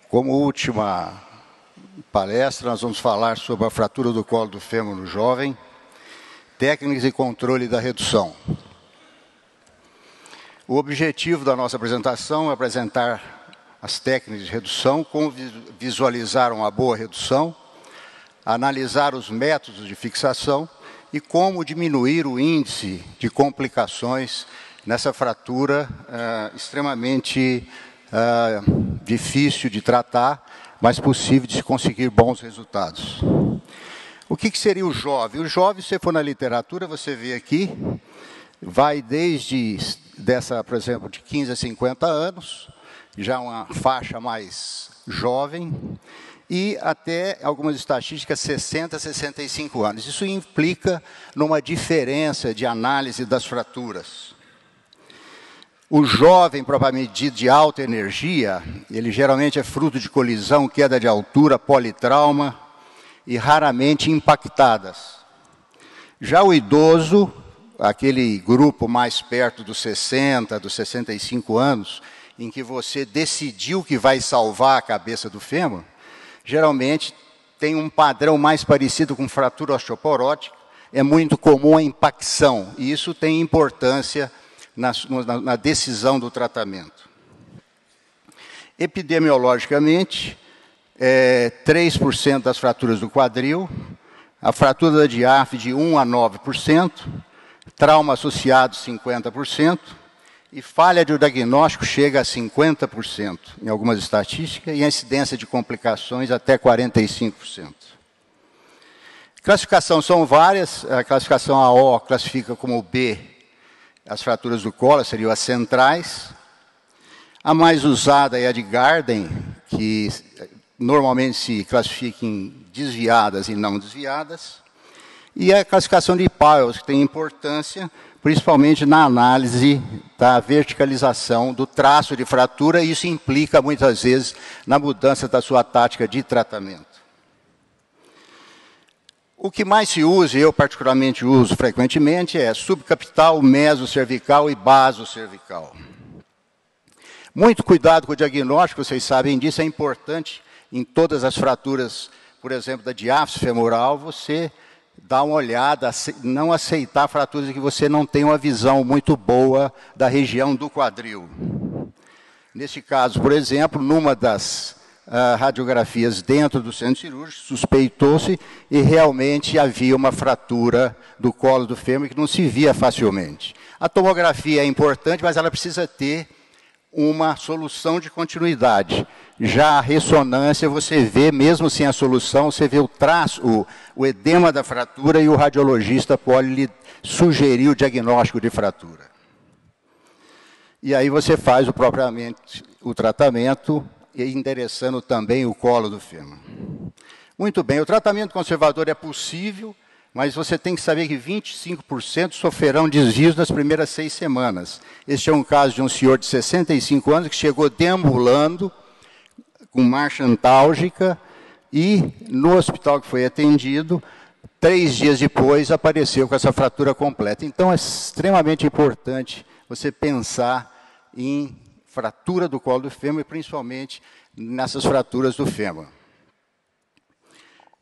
Como última palestra, nós vamos falar sobre a fratura do colo do fêmur no jovem, técnicas e controle da redução. O objetivo da nossa apresentação é apresentar as técnicas de redução, como visualizar uma boa redução, analisar os métodos de fixação e como diminuir o índice de complicações nessa fratura extremamente difícil de tratar, mas possível de se conseguir bons resultados. O que seria o jovem? O jovem, se você for na literatura, você vê aqui, vai desde, por exemplo, de 15 a 50 anos, já uma faixa mais jovem, e até algumas estatísticas 60 a 65 anos. Isso implica numa diferença de análise das fraturas. O jovem, propriamente dito, de alta energia, ele geralmente é fruto de colisão, queda de altura, politrauma e raramente impactadas. Já o idoso, aquele grupo mais perto dos 60, dos 65 anos, em que você decidiu que vai salvar a cabeça do fêmur, geralmente tem um padrão mais parecido com fratura osteoporótica, é muito comum a impacção, e isso tem importância na decisão do tratamento. Epidemiologicamente, 3% das fraturas do quadril, a fratura da diáfise de 1 a 9%, trauma associado 50%, e falha de diagnóstico chega a 50% em algumas estatísticas, e a incidência de complicações até 45%. Classificação são várias, a classificação AO classifica como B as fraturas do colo, seriam as centrais. A mais usada é a de Garden, que normalmente se classifica em desviadas e não desviadas. E a classificação de Powell, que tem importância, principalmente na análise da verticalização do traço de fratura, e isso implica, muitas vezes, na mudança da sua tática de tratamento. O que mais se usa, e eu particularmente uso frequentemente, é subcapital, mesocervical e basocervical. Muito cuidado com o diagnóstico, vocês sabem disso, é importante em todas as fraturas, por exemplo, da diáfise femoral, você dá uma olhada, não aceitar fraturas que você não tem uma visão muito boa da região do quadril. Nesse caso, por exemplo, numa das radiografias dentro do centro cirúrgico, suspeitou-se e realmente havia uma fratura do colo do fêmur que não se via facilmente. A tomografia é importante, mas ela precisa ter uma solução de continuidade. Já a ressonância, você vê, mesmo sem a solução, você vê o traço, o edema da fratura, e o radiologista pode lhe sugerir o diagnóstico de fratura. E aí você faz propriamente o tratamento, e endereçando também o colo do fêmur. Muito bem, o tratamento conservador é possível, mas você tem que saber que 25% sofrerão desvios nas primeiras 6 semanas. Este é um caso de um senhor de 65 anos que chegou deambulando, com marcha antálgica, e no hospital que foi atendido, 3 dias depois, apareceu com essa fratura completa. Então, é extremamente importante você pensar em fratura do colo do fêmur, e principalmente nessas fraturas do fêmur.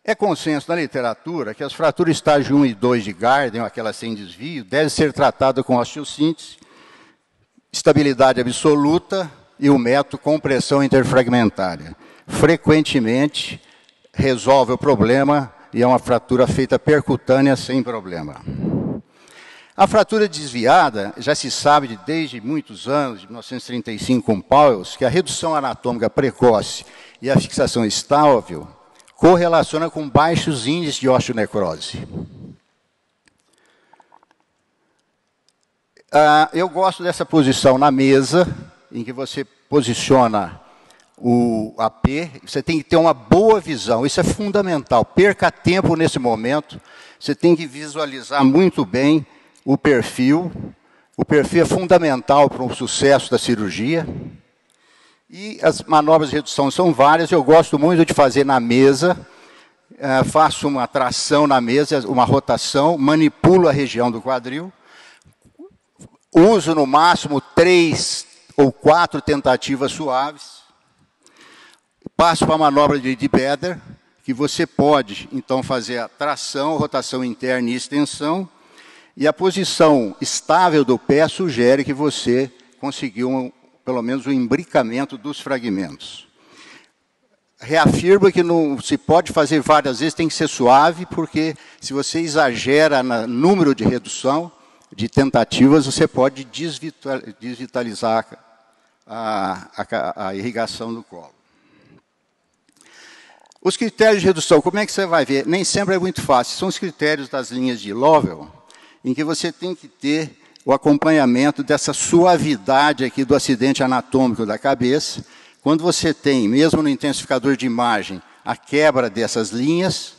É consenso na literatura que as fraturas estágio 1 e 2 de Garden, aquelas sem desvio, devem ser tratadas com osteossíntese, estabilidade absoluta e o método compressão interfragmentária. Frequentemente, resolve o problema e é uma fratura feita percutânea sem problema. A fratura desviada, já se sabe desde muitos anos, de 1935 com Powell, que a redução anatômica precoce e a fixação estável correlaciona com baixos índices de osteonecrose. Eu gosto dessa posição na mesa, em que você posiciona o AP, você tem que ter uma boa visão, isso é fundamental. Perca tempo nesse momento, você tem que visualizar muito bem o perfil é fundamental para o sucesso da cirurgia. E as manobras de redução são várias, eu gosto muito de fazer na mesa, faço uma tração na mesa, uma rotação, manipulo a região do quadril, uso no máximo 3 ou 4 tentativas suaves, passo para a manobra de Baader, que você pode, então, fazer a tração, rotação interna e extensão, e a posição estável do pé sugere que você conseguiu, pelo menos, o imbricamento dos fragmentos. Reafirmo que não se pode fazer várias vezes, tem que ser suave, porque se você exagera no número de redução, de tentativas, você pode desvitalizar a irrigação do colo. Os critérios de redução, como é que você vai ver? Nem sempre é muito fácil. São os critérios das linhas de Lovell, em que você tem que ter o acompanhamento dessa suavidade aqui do acidente anatômico da cabeça. Quando você tem, mesmo no intensificador de imagem, a quebra dessas linhas,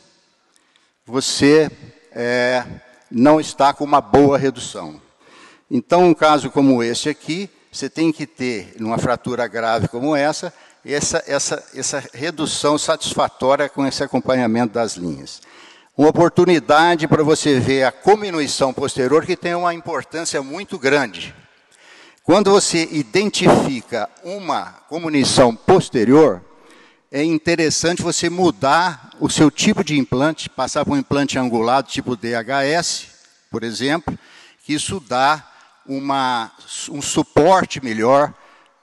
você não está com uma boa redução. Então, um caso como esse aqui, você tem que ter, numa fratura grave como essa redução satisfatória com esse acompanhamento das linhas. Uma oportunidade para você ver a cominuição posterior, que tem uma importância muito grande. Quando você identifica uma cominuição posterior, é interessante você mudar o seu tipo de implante, passar para um implante angulado, tipo DHS, por exemplo, que isso dá um suporte melhor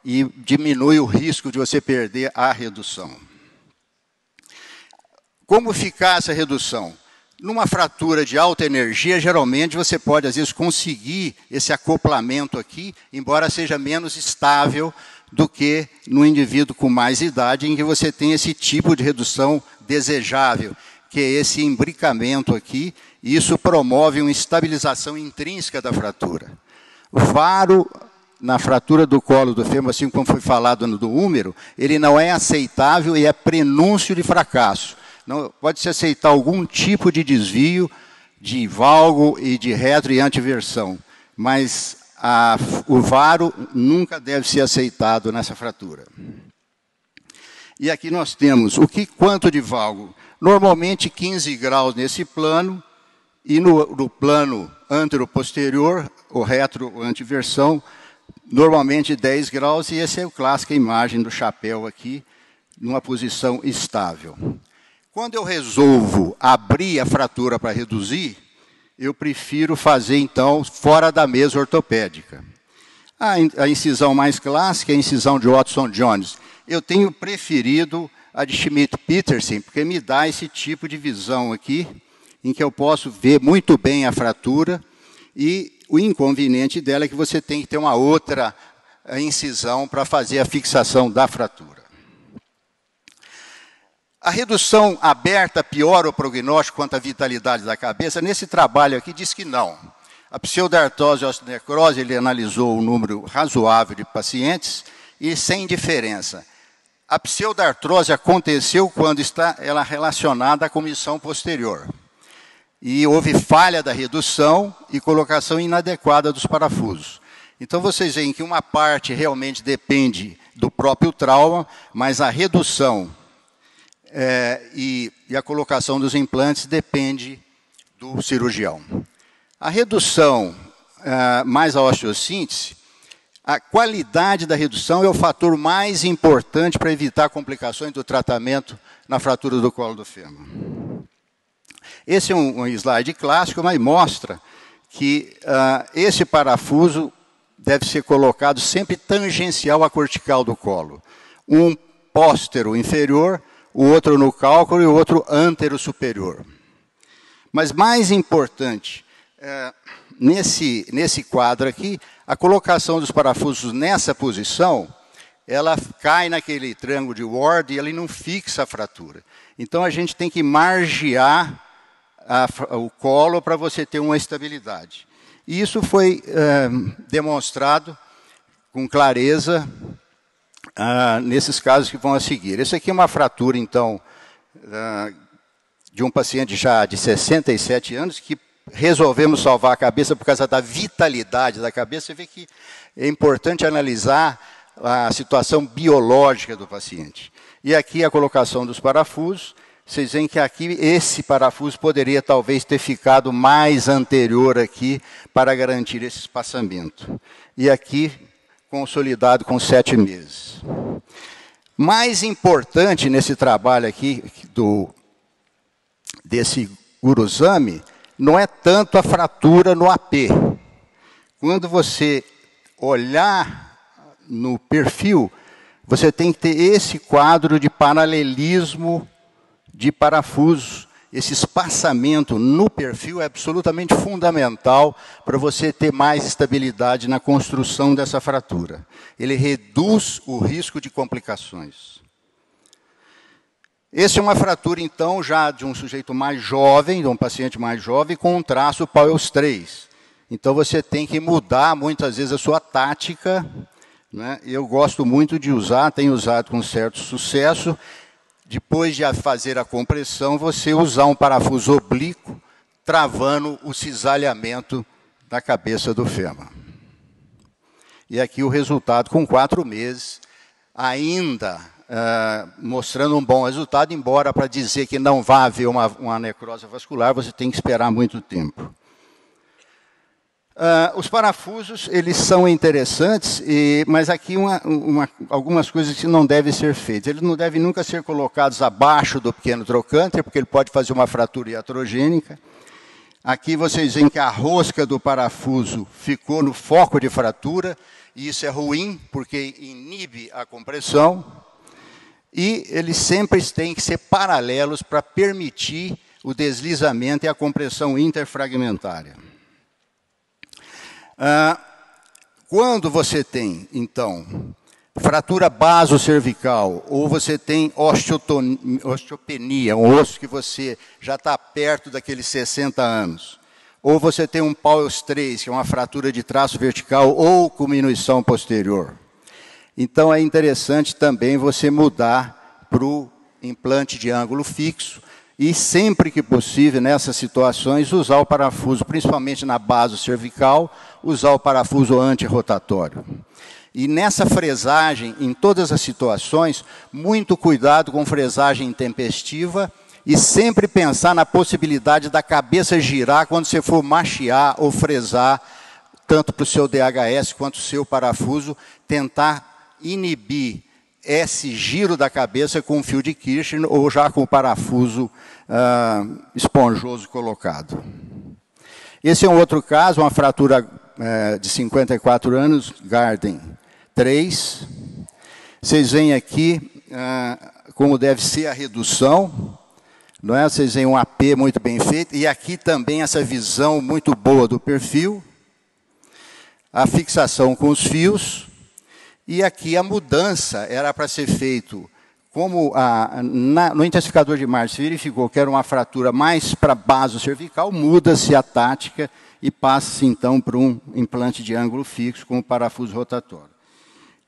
e diminui o risco de você perder a redução. Como ficar essa redução? Numa fratura de alta energia, geralmente você pode, às vezes, conseguir esse acoplamento aqui, embora seja menos estável do que no indivíduo com mais idade, em que você tem esse tipo de redução desejável, que é esse imbricamento aqui, e isso promove uma estabilização intrínseca da fratura. O varo na fratura do colo do fêmur, assim como foi falado no do húmero, ele não é aceitável e é prenúncio de fracasso. Não, pode-se aceitar algum tipo de desvio de valgo e de retro e antiversão, mas o varo nunca deve ser aceitado nessa fratura. E aqui nós temos quanto de valgo? Normalmente 15 graus nesse plano, e no plano antero-posterior, o retro-antiversão, normalmente 10 graus, e essa é a clássica imagem do chapéu aqui, numa posição estável. Quando eu resolvo abrir a fratura para reduzir, eu prefiro fazer, então, fora da mesa ortopédica. A incisão mais clássica é a incisão de Watson Jones. Eu tenho preferido a de Schmidt-Petersen, porque me dá esse tipo de visão aqui, em que eu posso ver muito bem a fratura, e o inconveniente dela é que você tem que ter uma outra incisão para fazer a fixação da fratura. A redução aberta piora o prognóstico quanto à vitalidade da cabeça? Nesse trabalho aqui diz que não. A pseudartrose e osteonecrose, ele analisou um número razoável de pacientes e sem diferença. A pseudartrose aconteceu quando está ela relacionada à comissão posterior. E houve falha da redução e colocação inadequada dos parafusos. Então, vocês veem que uma parte realmente depende do próprio trauma, mas a redução e a colocação dos implantes depende do cirurgião. A redução mais a osteossíntese, a qualidade da redução é o fator mais importante para evitar complicações do tratamento na fratura do colo do fêmur. Esse é um slide clássico, mas mostra que esse parafuso deve ser colocado sempre tangencial à cortical do colo. Um póstero inferior, o outro no cálculo e o outro antero superior. Mas mais importante, nesse quadro aqui, a colocação dos parafusos nessa posição, ela cai naquele triângulo de Ward e ele não fixa a fratura. Então, a gente tem que margear o colo para você ter uma estabilidade. E isso foi demonstrado com clareza nesses casos que vão a seguir. Essa aqui é uma fratura, então, de um paciente já de 67 anos, que resolvemos salvar a cabeça por causa da vitalidade da cabeça. Você vê que é importante analisar a situação biológica do paciente. E aqui a colocação dos parafusos. Vocês veem que aqui esse parafuso poderia talvez ter ficado mais anterior aqui para garantir esse espaçamento. E aqui consolidado com 7 meses. Mais importante nesse trabalho aqui, desse urusame, não é tanto a fratura no AP. Quando você olhar no perfil, você tem que ter esse quadro de paralelismo de parafusos. Esse espaçamento no perfil é absolutamente fundamental para você ter mais estabilidade na construção dessa fratura. Ele reduz o risco de complicações. Essa é uma fratura, então, já de um sujeito mais jovem, de um paciente mais jovem, com um traço Pauwels 3. Então, você tem que mudar, muitas vezes, a sua tática, né? Eu gosto muito de usar, tenho usado com certo sucesso. Depois de fazer a compressão, você usar um parafuso oblíquo, travando o cisalhamento da cabeça do fêmur. E aqui o resultado com 4 meses, ainda mostrando um bom resultado, embora para dizer que não vai haver uma necrose vascular, você tem que esperar muito tempo. Os parafusos, eles são interessantes, mas aqui algumas coisas que não devem ser feitas. Eles não devem nunca ser colocados abaixo do pequeno trocânter, porque ele pode fazer uma fratura iatrogênica. Aqui vocês veem que a rosca do parafuso ficou no foco de fratura, e isso é ruim, porque inibe a compressão. E eles sempre têm que ser paralelos para permitir o deslizamento e a compressão interfragmentária. Quando você tem, então, fratura basocervical, ou você tem osteopenia, um osso que você já está perto daqueles 60 anos, ou você tem um Pauwels 3, que é uma fratura de traço vertical ou com diminuição posterior. Então, é interessante também você mudar para o implante de ângulo fixo e, sempre que possível, nessas situações, usar o parafuso, principalmente na base cervical, usar o parafuso antirrotatório. E nessa fresagem, em todas as situações, muito cuidado com fresagem intempestiva e sempre pensar na possibilidade da cabeça girar quando você for machiar ou fresar, tanto para o seu DHS quanto o seu parafuso, tentar inibir esse giro da cabeça com um fio de Kirchner ou já com o parafuso esponjoso colocado. Esse é um outro caso, uma fratura de 54 anos, Garden 3. Vocês veem aqui como deve ser a redução, não é? Vocês veem um AP muito bem feito, e aqui também essa visão muito boa do perfil, a fixação com os fios. E aqui a mudança era para ser feito, como no intensificador de Martz se verificou que era uma fratura mais para base cervical, muda-se a tática e passa-se então para um implante de ângulo fixo com o parafuso rotatório.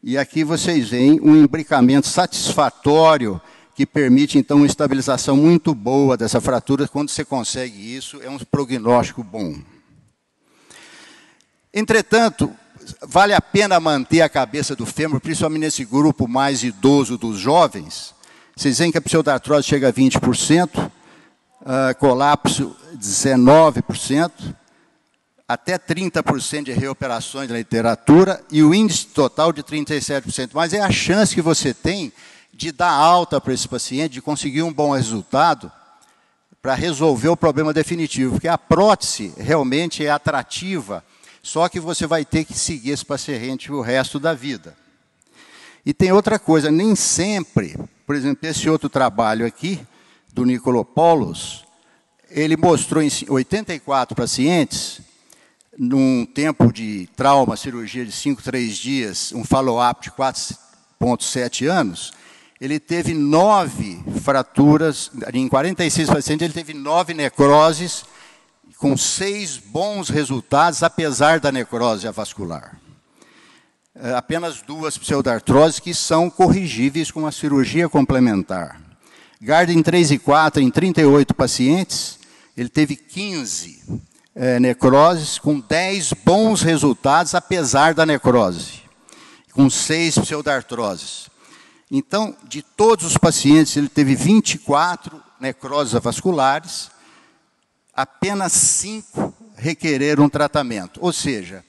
E aqui vocês veem um imbricamento satisfatório que permite então uma estabilização muito boa dessa fratura. Quando você consegue isso, é um prognóstico bom. Entretanto, vale a pena manter a cabeça do fêmur, principalmente nesse grupo mais idoso dos jovens. Vocês veem que a pseudartrose chega a 20%, colapso 19%, até 30% de reoperações na literatura, e o índice total de 37%. Mas é a chance que você tem de dar alta para esse paciente, de conseguir um bom resultado, para resolver o problema definitivo. Porque a prótese realmente é atrativa, só que você vai ter que seguir esse paciente o resto da vida. E tem outra coisa, nem sempre, por exemplo, esse outro trabalho aqui, do Nikolopoulos, ele mostrou em 84 pacientes, num tempo de trauma, cirurgia de 5-3 dias, um follow-up de 4,7 anos, ele teve 9 fraturas, em 46 pacientes ele teve 9 necroses, com 6 bons resultados, apesar da necrose avascular. Apenas 2 pseudartroses que são corrigíveis com uma cirurgia complementar. Garden 3 e 4, em 38 pacientes, ele teve 15 necroses, com 10 bons resultados, apesar da necrose, com 6 pseudartroses. Então, de todos os pacientes, ele teve 24 necroses avasculares, apenas 5 requereram tratamento. Ou seja,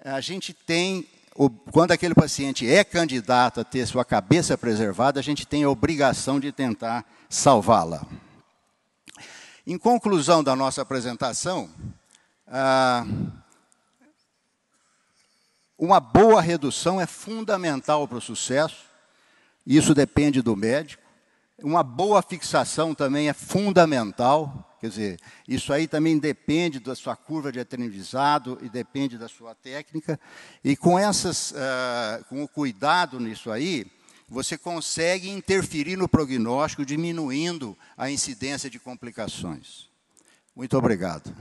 a gente tem quando aquele paciente é candidato a ter sua cabeça preservada, a gente tem a obrigação de tentar salvá-la. Em conclusão da nossa apresentação, uma boa redução é fundamental para o sucesso, isso depende do médico. Uma boa fixação também é fundamental, quer dizer, isso aí também depende da sua curva de aprendizado e depende da sua técnica. E com o cuidado nisso aí, você consegue interferir no prognóstico, diminuindo a incidência de complicações. Muito obrigado.